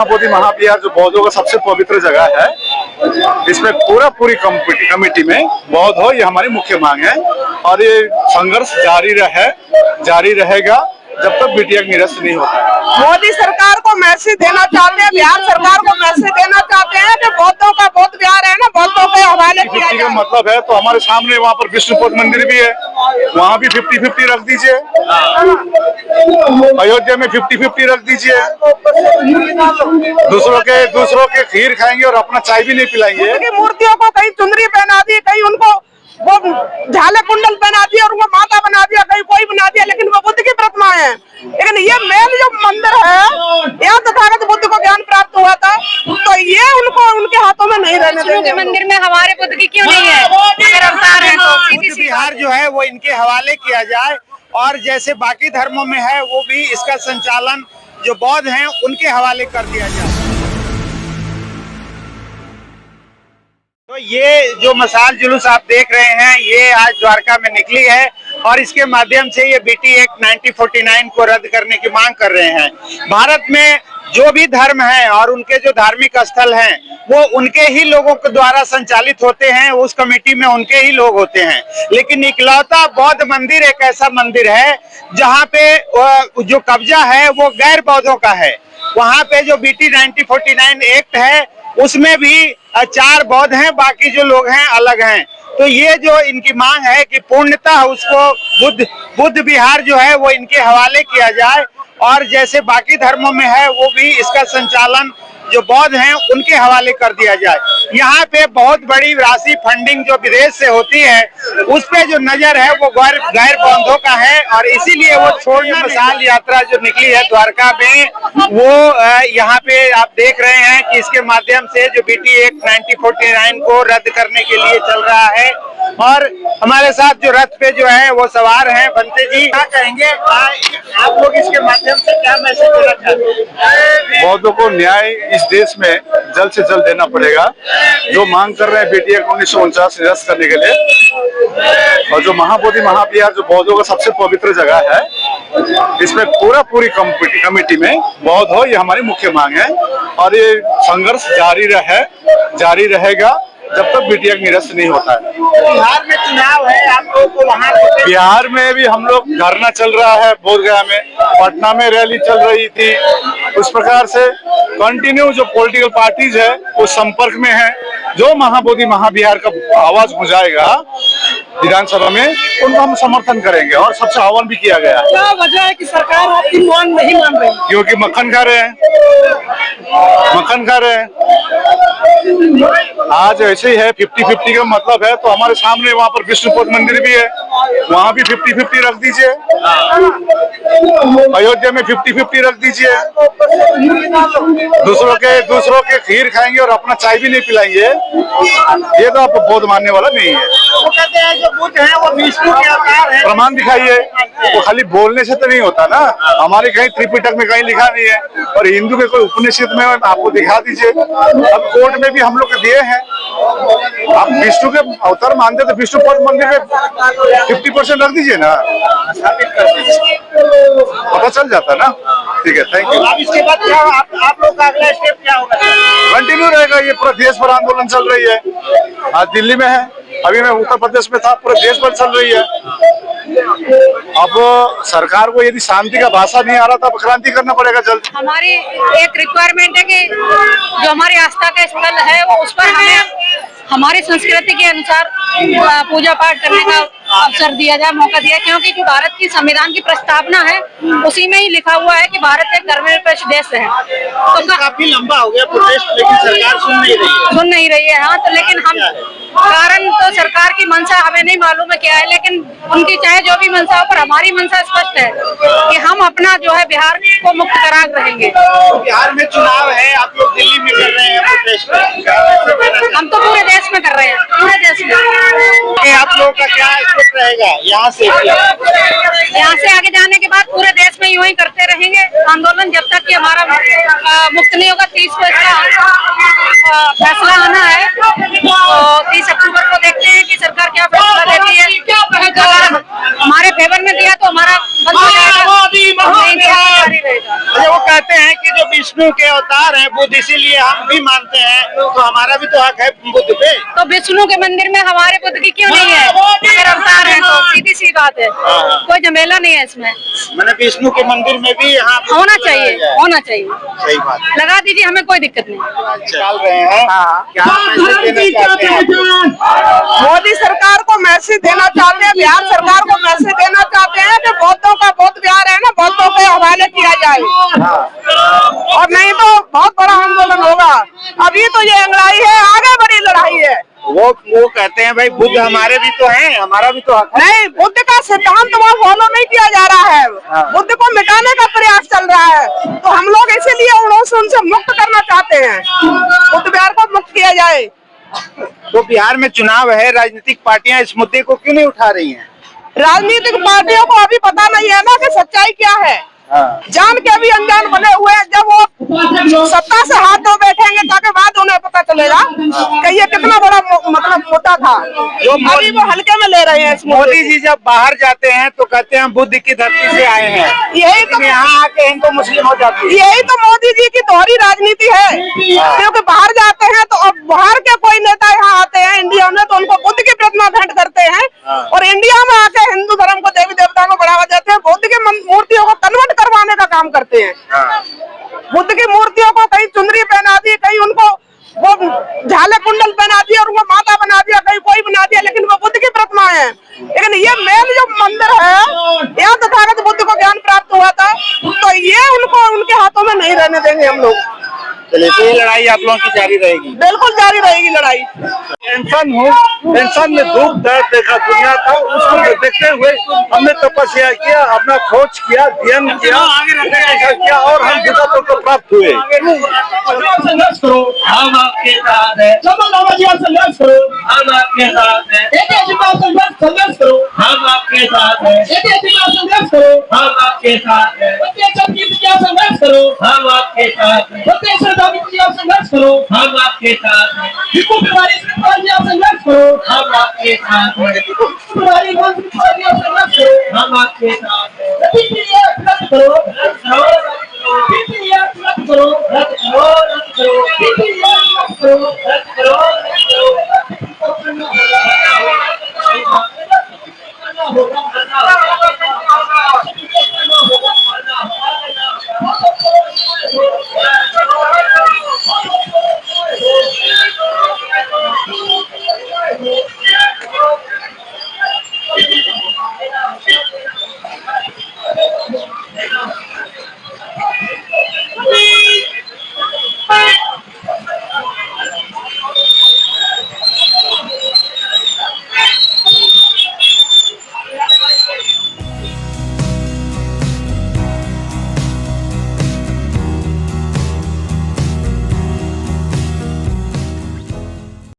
महाबोधि महाविहार जो बौद्धों का सबसे पवित्र जगह है, इसमें पूरी कमेटी में बौद्ध हो, ये हमारी मुख्य मांग है। और ये संघर्ष जारी रहेगा जब तक बिटिया निरस्त नहीं होता है। मोदी सरकार को मैसेज देना चाहते हैं, बिहार सरकार को मैसेज देना चाहते हैं कि बौद्धों का बौद्ध विहार है ना, बौद्धों के हवाले किया जाए। मतलब है तो हमारे सामने वहाँ पर विष्णुपद मंदिर भी है, वहाँ भी 50-50 रख दीजिए। अयोध्या में 50-50 रख दीजिए। दूसरों के खीर खाएंगे और अपना चाय भी नहीं पिलाएंगे। मूर्तियों को कहीं चुनरी पहना दी, कहीं उनको वो झाले कुंडल पहना दिया और उनको माता बना दिया, कहीं कोई बना दिया, लेकिन वो बुद्ध की प्रतिमा है। लेकिन ये मेन जो मंदिर है, यहाँ तथागत बुद्ध को ज्ञान प्राप्त हुआ था, तो ये उनको उनके हाथों में नहीं रहने देंगे। मंदिर में हमारे बुद्ध की क्यों नहीं है? अगर अवतार है तो बुद्ध विहार जो है वो इनके हवाले किया जाए, और जैसे बाकी धर्मों में है वो भी इसका संचालन जो बौद्ध हैं उनके हवाले कर दिया जाए। तो ये जो मशाल जुलूस आप देख रहे हैं, ये आज द्वारका में निकली है और इसके माध्यम से ये बीटी एक्ट 1949 को रद्द करने की मांग कर रहे हैं। भारत में जो भी धर्म है और उनके जो धार्मिक स्थल हैं वो उनके ही लोगों के द्वारा संचालित होते हैं, उस कमेटी में उनके ही लोग होते हैं। लेकिन इकलौता बौद्ध मंदिर एक ऐसा मंदिर है जहाँ पे जो कब्जा है वो गैर बौद्धों का है। वहाँ पे जो बीटी 1949 एक्ट है उसमें भी 4 बौद्ध हैं, बाकी जो लोग हैं अलग हैं। तो ये जो इनकी मांग है कि पूर्णतः उसको बुद्ध विहार जो है वो इनके हवाले किया जाए, और जैसे बाकी धर्मों में है वो भी इसका संचालन जो बौद्ध हैं उनके हवाले कर दिया जाए। यहाँ पे बहुत बड़ी राशि फंडिंग जो विदेश से होती है उस पे जो नजर है वो गैर बौद्धों का है, और इसीलिए वो छोड़ने मशाल यात्रा जो निकली है द्वारका में, वो यहाँ पे आप देख रहे हैं कि इसके माध्यम से जो बीटी एक्ट 1949 को रद्द करने के लिए चल रहा है। और हमारे साथ जो रथ पे जो है वो सवार हैं बंते जी, क्या कहेंगे आप लोग इसके माध्यम से, क्या मैसेज देना चाहते हैं? बौद्धों को न्याय इस देश में जल्द से जल्द देना पड़ेगा। जो मांग कर रहे हैं बीटी एक्ट 1949 निरस्त करने के लिए, और जो महाबोधि महाविहार जो बौद्धों का सबसे पवित्र जगह है, इसमें पूरी कमेटी में बौद्ध हो, ये हमारी मुख्य मांग है। और ये संघर्ष जारी रहेगा जब तक बीटी एक्ट निरस्त नहीं होता है। बिहार में चुनाव है, आप लोगों को वहाँ बिहार में भी हम लोग धरना चल रहा है, बोधगया में, पटना में रैली चल रही थी। उस प्रकार से कंटिन्यू जो पॉलिटिकल पार्टीज है वो संपर्क में है। जो महाबोधि महाविहार का आवाज गुंजाएगा विधानसभा में, उनको हम समर्थन करेंगे। और सबसे आह्वान भी किया गया है। क्या वजह है कि सरकार आपकी मांग नहीं मान रही? क्योंकि मक्खन खा रहे हैं। आज ऐसे ही है, 50-50 का मतलब है तो हमारे सामने वहाँ पर विष्णुपद मंदिर भी है, वहाँ भी 50-50 रख दीजिए। अयोध्या में 50-50 रख दीजिए। दूसरों के खीर खाएंगे और अपना चाय भी नहीं पिलाएंगे, ये तो आप बौद्ध मानने वाला नहीं है। वो कहते हैं जो बुद्ध है वो विष्णु के अवतार है। प्रमाण दिखाइए। वो खाली बोलने से तो नहीं होता ना, हमारे कहीं त्रिपिटक में कहीं लिखा नहीं है, और हिंदू के कोई उपनिषद में आपको दिखा दीजिए। अब कोर्ट में भी हम लोग दिए हैं। आप विष्णु के अवतार मानते तो विष्णुपद मंदिर में 50% रख दीजिए ना, पता चल जाता ना। ठीक है, थैंक यू। अब इसके बाद क्या आप लोग का अगला स्टेप क्या होगा? कंटिन्यू रहेगा, ये पूरा देश भर आंदोलन चल रही है। आज दिल्ली में है, अभी मैं उत्तर प्रदेश में था, पूरे देश भर चल रही है। अब सरकार को यदि शांति का भाषा नहीं आ रहा तो क्रांति करना पड़ेगा जल्द। हमारी एक रिक्वायरमेंट है कि जो हमारी आस्था का स्थल है वो उस पर हमें हमारी संस्कृति के अनुसार पूजा पाठ करने का अवसर दिया जाए, मौका दिया, क्योंकि जो भारत की संविधान की प्रस्तावना है उसी में ही लिखा हुआ है कि भारत एक धर्मनिरपेक्ष देश है। तो काफी लंबा हो गया प्रोटेस्ट, लेकिन सरकार सुन नहीं रही है। हाँ, तो लेकिन हम कारण तो सरकार की मंशा हमें नहीं मालूम है क्या है, लेकिन उनकी चाहे जो भी मंशा हो, पर हमारी मंशा स्पष्ट है कि हम अपना जो है बिहार को मुक्त करा रहेंगे। तो बिहार में चुनाव है, आप लोग दिल्ली में कर रहे हैं प्रोटेस्ट, हम तो पूरे देश में कर रहे हैं, पूरे देश में। आप लोगों का क्या स्टेप रहेगा यहाँ से आगे जाने के बाद? पूरे देश में यूं ही करते रहेंगे आंदोलन जब तक कि हमारा मुक्त नहीं होगा। 30 को इसका फैसला आना है, तो 30 अक्टूबर को देखते हैं कि सरकार क्या फैसला देती है। अगर हमारे फेवर में दिया तो हमारा बंद हो जाएगा, नहीं दिया तो जारी रहेगा। अच्छा, वो कहते हैं कि जो विष्णु के अवतार हैं बुद्ध, इसीलिए हम भी मानते हैं, तो हमारा भी तो हक है बुद्ध पे। तो विष्णु के मंदिर में हमारे बुद्ध की क्यों नहीं है? अगर अवतार है तो सीधी सी बात है, कोई झमेला नहीं है इसमें। मैंने विष्णु के मंदिर में भी यहाँ होना चाहिए, होना चाहिए, सही बात है। लगा दीजिए, हमें कोई दिक्कत नहीं। चल रहे हैं, क्या मैसेज देना चाहते हैं? मोदी सरकार को मैसेज देना चाहते हैं, बिहार सरकार को मैसेज देना चाहते हैं कि बौद्धों का बौद्ध विहार है ना, बौद्धों के हवाले किया जाए, और नहीं तो बहुत बड़ा आंदोलन होगा। अभी तो ये लड़ाई है, आगे बड़ी लड़ाई है। वो कहते हैं भाई बुद्ध हमारे भी तो हैं, हमारा भी तो हक है। नहीं, बुद्ध का सिद्धांत वहाँ फॉलो नहीं किया जा रहा है, बुद्ध को मिटाने का प्रयास चल रहा है, तो हम लोग इसीलिए उनसे मुक्त करना चाहते हैं, बुद्ध विहार को मुक्त किया जाए। तो बिहार में चुनाव है, राजनीतिक पार्टियां इस मुद्दे को क्यों नहीं उठा रही हैं? राजनीतिक पार्टियों को अभी पता नहीं है ना कि सच्चाई क्या है, जान के भी अनजान बने हुए हैं। जब वो सत्ता से हाथ धो बैठेंगे ताकि बाद उन्हें पता चलेगा कि ये कितना बड़ा मतलब मुद्दा था, जो अभी वो हल्के में ले रहे हैं। मोदी जी जब बाहर जाते हैं तो कहते हैं बुद्ध की धरती से आए हैं, यही तो यहाँ आके हिंदू मुस्लिम हो जाती है। यही तो मोदी जी की दोहरी राजनीति है, क्योंकि बाहर जाते हैं तो अब बाहर के कोई नेता यहाँ आते हैं इंडिया में तो उनको बुद्ध की प्रतिमा भेंट करते हैं, और इंडिया में आके हिंदू धर्म को, देवी देवता को बढ़ावा देते हैं, बुद्ध की मूर्तियों को कन्वर्ट करवाने का काम करते हैं। बुद्ध की मूर्तियों को कहीं चुनरी पहना दी, कहीं उनको वो झाले कुंडल पहना दिया और उनको माता बना दिया, कहीं कोई बना दिया, लेकिन वो बुद्ध की प्रतिमा है। लेकिन ये मेन जो मंदिर है, यहाँ तथागत बुद्ध को ज्ञान प्राप्त हुआ था, तो ये उनको उनके हाथों में नहीं रहने देंगे हम लोग। चलिए, तो ये लड़ाई आप लोगों की जारी रहेगी? बिल्कुल जारी रहेगी लड़ाई। टेंशन में दुख दर्द देखा दुनिया का, उसको देखते हुए हमने तपस्या किया, अपना खोज किया, ध्यान किया, किया और हम बुद्धत्व को प्राप्त हुए। संघर्ष करो, हम आपके साथ हैं। संघर्ष करो, हम आपके साथ हैं। संघर्ष करो, हम आपके साथ हैं। संघर्ष करो, हम आपके साथ हैं। संघर्ष करो, हम आपके साथ हैं। संघर्ष करो, हम आपके साथ हैं। संघर्ष करो, हम आपके साथ हैं। संघर्ष करो, हम आपके साथ हैं। रद्द करो, रद्द करो, रद्द करो, रद्द करो, रद्द करो, रद्द करो, रद्द करो, रद्द करो,